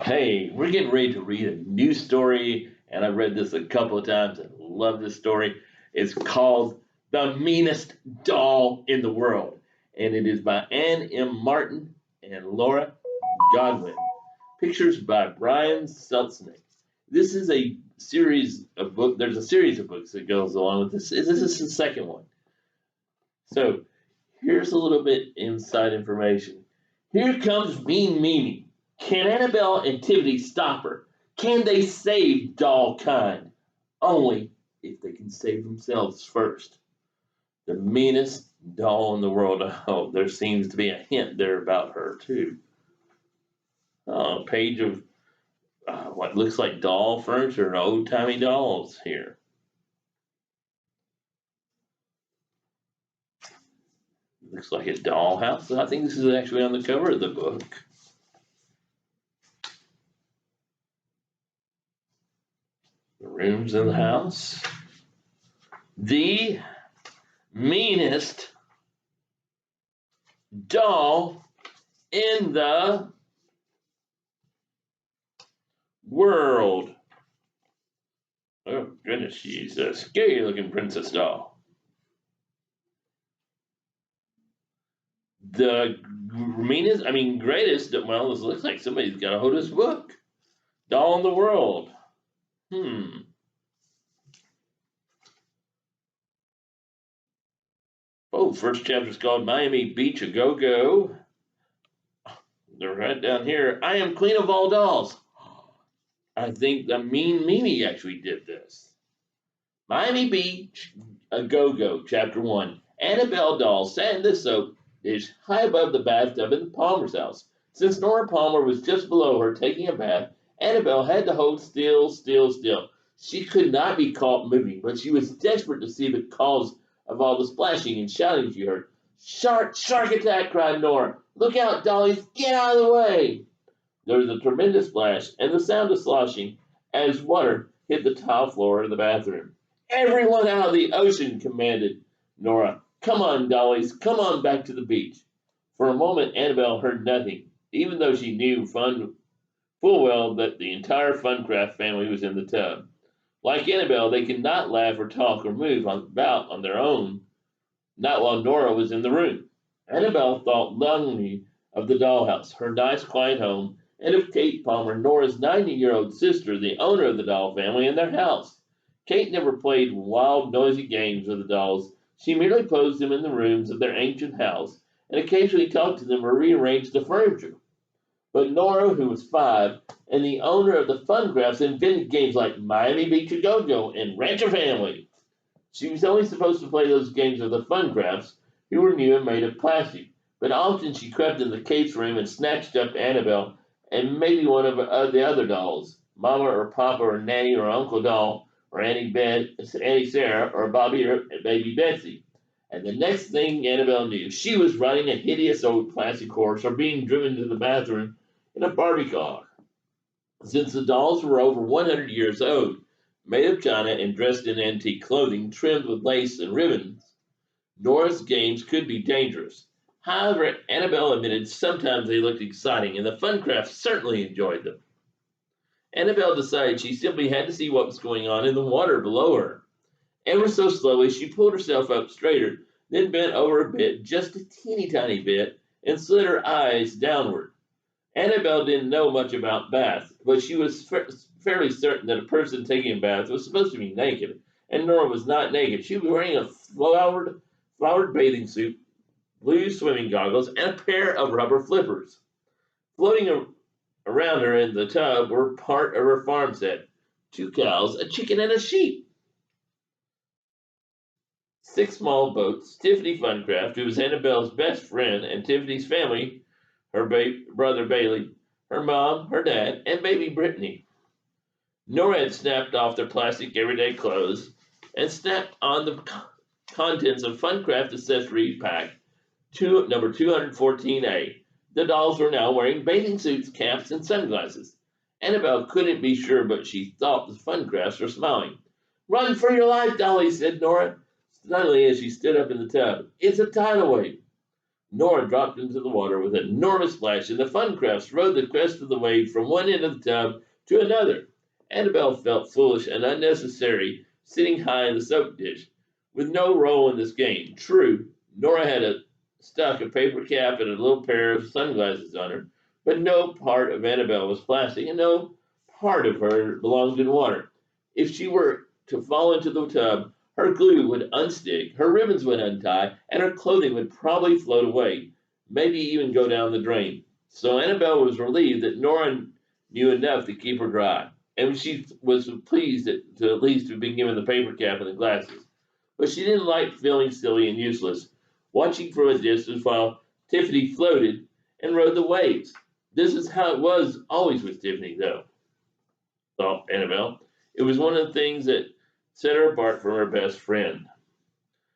Hey, we're getting ready to read a new story, and I've read this a couple of times and love this story. It's called The Meanest Doll in the World, and it is by Anne M. Martin and Laura Godwin. Pictures by Brian Selznick. This is a series of books. There's a series of books that goes along with this. This is the second one. So here's a little bit inside information. Here comes Mean Mimi. Can Annabelle and Tiffany stop her? Can they save doll kind? Only if they can save themselves first. The meanest doll in the world. Oh, there seems to be a hint there about her, too. A page of what looks like doll furniture and old timey dolls here. Looks like a dollhouse. I think this is actually on the cover of the book. The rooms in the house. The meanest doll in the world. Oh, goodness, she's a scary looking princess doll. The meanest, greatest, well, this looks like somebody's got a hold of this book. Doll in the world. Hmm. Oh, first chapter is called Miami Beach A Go Go. They're right down here. I am queen of all dolls. I think the mean Mimi actually did this. Miami Beach A Go Go, Chapter 1. Annabelle doll sat in the soap dish high above the bathtub in the Palmer's house. Since Nora Palmer was just below her taking a bath, Annabelle had to hold still, still, still. She could not be caught moving, but she was desperate to see the cause of all the splashing and shouting she heard. Shark, shark attack, cried Nora. Look out, dollies, get out of the way. There was a tremendous splash and the sound of sloshing as water hit the tile floor of the bathroom. Everyone out of the ocean, commanded Nora. Come on, dollies, come on back to the beach. For a moment, Annabelle heard nothing, even though she knew full well that the entire Funcraft family was in the tub. Like Annabelle, they could not laugh or talk or move about on their own, not while Nora was in the room. Annabelle thought longingly of the dollhouse, her nice, quiet home, and of Kate Palmer, Nora's 90-year-old sister, the owner of the doll family, and their house. Kate never played wild, noisy games with the dolls. She merely posed them in the rooms of their ancient house and occasionally talked to them or rearranged the furniture. But Nora, who was 5, and the owner of the Fungraphs, invented games like Miami Beach A Go Go and Rancher Family. She was only supposed to play those games with the Fungraphs, who were new and made of plastic, but often she crept into Kate's room and snatched up Annabelle and maybe one of the other dolls, Mama or Papa or Nanny or Uncle Doll or Auntie Sarah or Bobby or Baby Betsy. And the next thing Annabelle knew, she was riding a hideous old plastic horse or being driven to the bathroom in a Barbie car. Since the dolls were over 100 years old, made of china and dressed in antique clothing trimmed with lace and ribbons, Nora's games could be dangerous. However, Annabelle admitted sometimes they looked exciting, and the Funcraft certainly enjoyed them. Annabelle decided she simply had to see what was going on in the water below her. Ever so slowly, she pulled herself up straighter, then bent over a bit, just a teeny tiny bit, and slid her eyes downward. Annabelle didn't know much about baths, but she was fairly certain that a person taking a bath was supposed to be naked, and Nora was not naked. She was wearing a flowered bathing suit, blue swimming goggles, and a pair of rubber flippers. Floating around her in the tub were part of her farm set: 2 cows, a chicken, and a sheep. 6 small boats, Tiffany Funcraft, who was Annabelle's best friend, and Tiffany's family, her brother Bailey, her mom, her dad, and baby Brittany. Nora had snapped off their plastic everyday clothes and snapped on the contents of Funcraft Accessory Pack number 214A. The dolls were now wearing bathing suits, caps, and sunglasses. Annabelle couldn't be sure, but she thought the Funcrafts were smiling. Run for your life, Dolly, said Nora, suddenly as she stood up in the tub. It's a tidal wave. Nora dropped into the water with an enormous splash, and the Funcrafts rode the crest of the wave from one end of the tub to another. Annabel felt foolish and unnecessary, sitting high in the soap dish, with no role in this game. True, Nora had stuck a paper cap and a little pair of sunglasses on her, but no part of Annabel was plastic, and no part of her belonged in water. If she were to fall into the tub, her glue would unstick, her ribbons would untie, and her clothing would probably float away, maybe even go down the drain. So Annabel was relieved that Nora knew enough to keep her dry, and she was pleased to at least have been given the paper cap and the glasses. But she didn't like feeling silly and useless, watching from a distance while Tiffany floated and rode the waves. This is how it was always with Tiffany, though, thought Annabel. It was one of the things that set her apart from her best friend.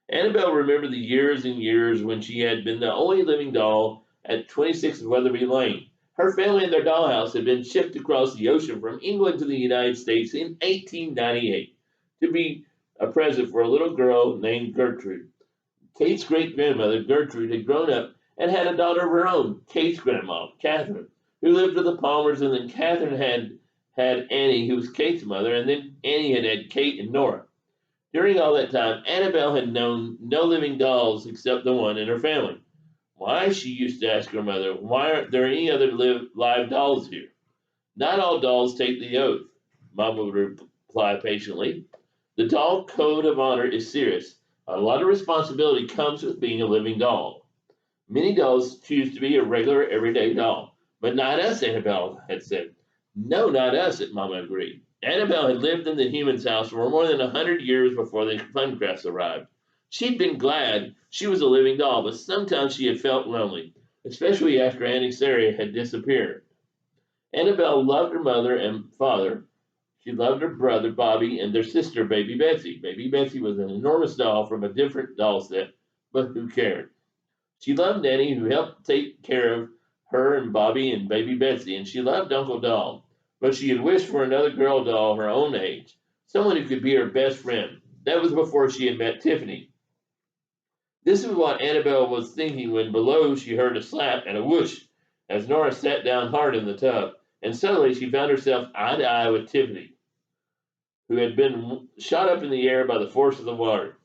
Annabel remembered the years and years when she had been the only living doll at 26 Weatherby Lane. Her family and their dollhouse had been shipped across the ocean from England to the United States in 1898 to be a present for a little girl named Gertrude. Kate's great grandmother, Gertrude, had grown up and had a daughter of her own, Kate's grandma, Catherine, who lived with the Palmers, and then Catherine had Annie, who was Kate's mother, and then Annie had Kate and Nora. During all that time, Annabel had known no living dolls except the one in her family. Why, she used to ask her mother, why aren't there any other live dolls here? Not all dolls take the oath, Mama would reply patiently. The doll code of honor is serious. A lot of responsibility comes with being a living doll. Many dolls choose to be a regular, everyday doll, but not us, Annabelle had said. No, not us, Mama agreed. Annabelle had lived in the human's house for more than 100 years before the Funcrafts arrived. She'd been glad she was a living doll, but sometimes she had felt lonely, especially after Auntie Sarah had disappeared. Annabelle loved her mother and father. She loved her brother Bobby and their sister Baby Betsy. Baby Betsy was an enormous doll from a different doll set, but who cared? She loved Nanny, who helped take care of her and Bobby and baby Betsy, and she loved Uncle Doll. But she had wished for another girl doll her own age, someone who could be her best friend. That was before she had met Tiffany. This is what Annabelle was thinking when below she heard a slap and a whoosh as Nora sat down hard in the tub, and suddenly she found herself eye to eye with Tiffany, who had been shot up in the air by the force of the water.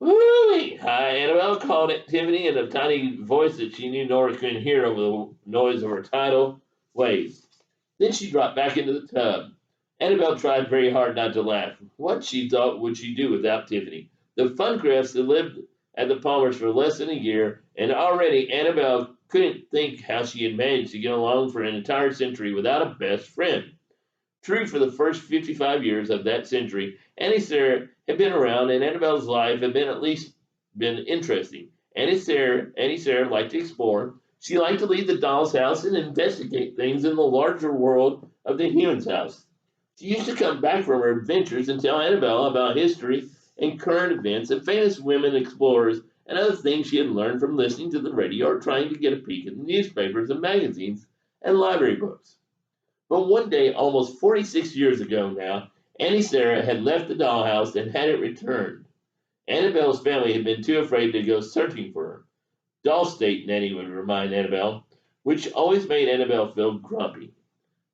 Woo-wee! Hi, Annabelle, called it Tiffany in a tiny voice that she knew Nora couldn't hear over the noise of her tidal waves. Then she dropped back into the tub. Annabelle tried very hard not to laugh. What, she thought, would she do without Tiffany? The Funcrafts had lived at the Palmers for less than a year, and already Annabelle couldn't think how she had managed to get along for an entire century without a best friend. True, for the first 55 years of that century, Annie Sarah had been around, and Annabelle's life had been at least been interesting. Annie Sarah liked to explore. She liked to leave the doll's house and investigate things in the larger world of the human's house. She used to come back from her adventures and tell Annabelle about history and current events and famous women explorers and other things she had learned from listening to the radio or trying to get a peek at the newspapers and magazines and library books. But one day, almost 46 years ago now, Annie Sarah had left the dollhouse and hadn't returned. Annabelle's family had been too afraid to go searching for her. Doll State, Nanny would remind Annabelle, which always made Annabelle feel grumpy.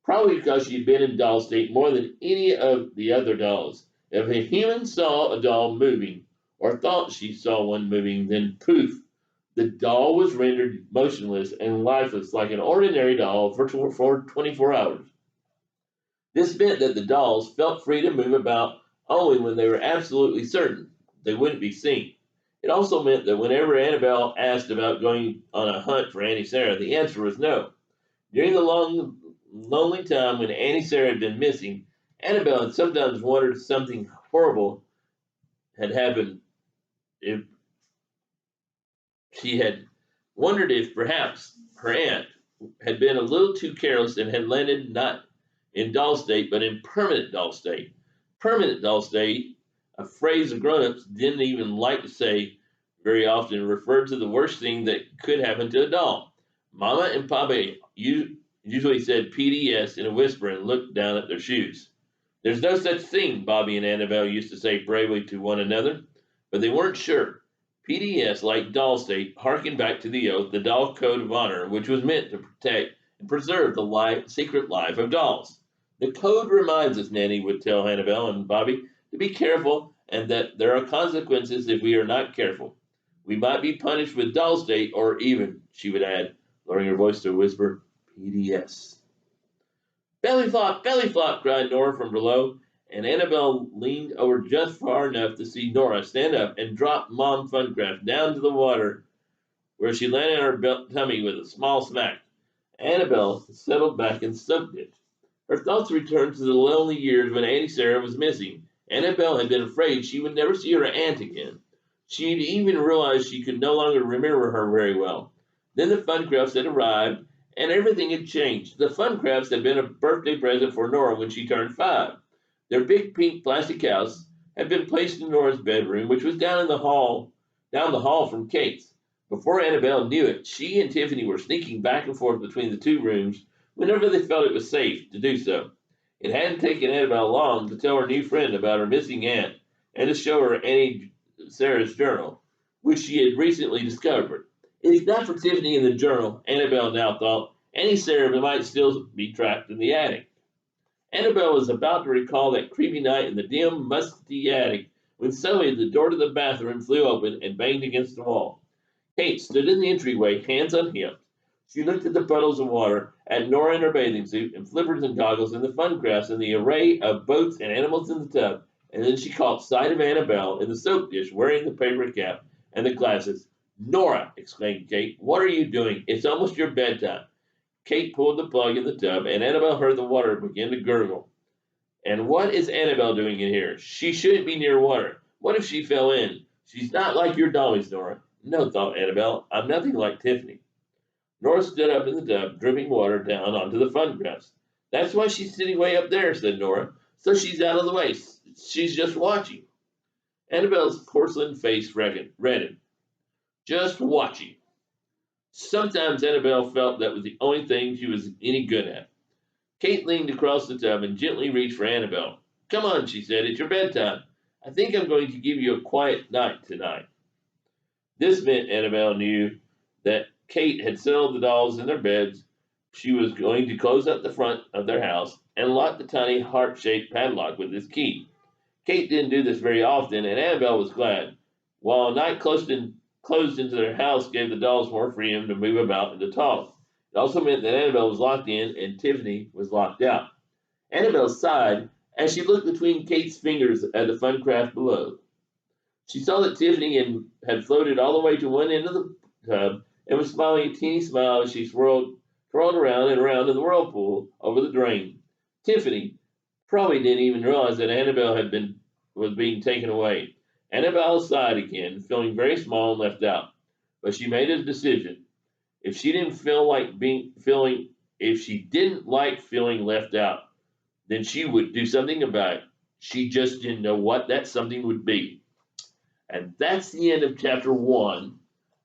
Probably because she'd been in Doll State more than any of the other dolls. If a human saw a doll moving, or thought she saw one moving, then poof, the doll was rendered motionless and lifeless like an ordinary doll for 24 hours. This meant that the dolls felt free to move about only when they were absolutely certain they wouldn't be seen. It also meant that whenever Annabelle asked about going on a hunt for Annie Sarah, the answer was no. During the long, lonely time when Annie Sarah had been missing, Annabelle had sometimes wondered if something horrible had happened. If she had wondered if perhaps her aunt had been a little too careless and had landed not in doll state, but in permanent doll state. Permanent doll state, a phrase the grown-ups didn't even like to say very often, referred to the worst thing that could happen to a doll. Mama and Papa usually said PDS in a whisper and looked down at their shoes. There's no such thing, Bobby and Annabelle used to say bravely to one another, but they weren't sure. PDS, like doll state, harkened back to the oath, the doll code of honor, which was meant to protect and preserve the secret life of dolls. The code reminds us, Nanny would tell Annabelle and Bobby, to be careful and that there are consequences if we are not careful. We might be punished with doll state or even, she would add, lowering her voice to a whisper, PDS. Belly flop, cried Nora from below, and Annabelle leaned over just far enough to see Nora stand up and drop Mom Funcraft down to the water, where she landed on her tummy with a small smack. Annabelle settled back and soaked it. Her thoughts returned to the lonely years when Auntie Sarah was missing. Annabelle had been afraid she would never see her aunt again. She had even realized she could no longer remember her very well. Then the Funcrafts had arrived, and everything had changed. The Funcrafts had been a birthday present for Nora when she turned 5. Their big pink plastic house had been placed in Nora's bedroom, which was down the hall from Kate's. Before Annabelle knew it, she and Tiffany were sneaking back and forth between the two rooms whenever they felt it was safe to do so. It hadn't taken Annabelle long to tell her new friend about her missing aunt and to show her Auntie Sarah's journal, which she had recently discovered. If not for Tiffany in the journal, Annabelle now thought, Auntie Sarah might still be trapped in the attic. Annabelle was about to recall that creepy night in the dim, musty attic when suddenly the door to the bathroom flew open and banged against the wall. Kate stood in the entryway, hands on hips. She looked at the puddles of water, at Nora in her bathing suit and flippers and goggles, and the Funcrafts and the array of boats and animals in the tub, and then she caught sight of Annabelle in the soap dish wearing the paper cap and the glasses. Nora, exclaimed Kate, what are you doing? It's almost your bedtime. Kate pulled the plug in the tub, and Annabelle heard the water begin to gurgle. And what is Annabelle doing in here? She shouldn't be near water. What if she fell in? She's not like your dollies, Nora. No, thought Annabelle. I'm nothing like Tiffany. Nora stood up in the tub, dripping water down onto the Funcrafts. That's why she's sitting way up there, said Nora. So she's out of the way. She's just watching. Annabelle's porcelain face reddened. Just watching. Sometimes Annabelle felt that was the only thing she was any good at. Kate leaned across the tub and gently reached for Annabelle. Come on, she said, it's your bedtime. I think I'm going to give you a quiet night tonight. This meant Annabelle knew that Kate had settled the dolls in their beds. She was going to close up the front of their house and lock the tiny heart-shaped padlock with his key. Kate didn't do this very often, and Annabelle was glad. While a night closed into their house gave the dolls more freedom to move about and to talk. It also meant that Annabelle was locked in and Tiffany was locked out. Annabelle sighed as she looked between Kate's fingers at the Funcraft below. She saw that Tiffany had floated all the way to one end of the tub and was smiling a teeny smile as she twirled around and around in the whirlpool over the drain. Tiffany probably didn't even realize that Annabelle was being taken away. Annabelle sighed again, feeling very small and left out. But she made a decision. If she didn't like feeling left out, then she would do something about it. She just didn't know what that something would be. And that's the end of chapter 1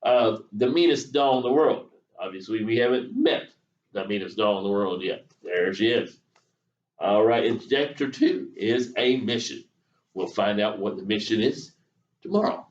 of The Meanest Doll in the World. Obviously, we haven't met the meanest doll in the world yet. There she is. All right, and chapter 2 is a mission. We'll find out what the mission is tomorrow.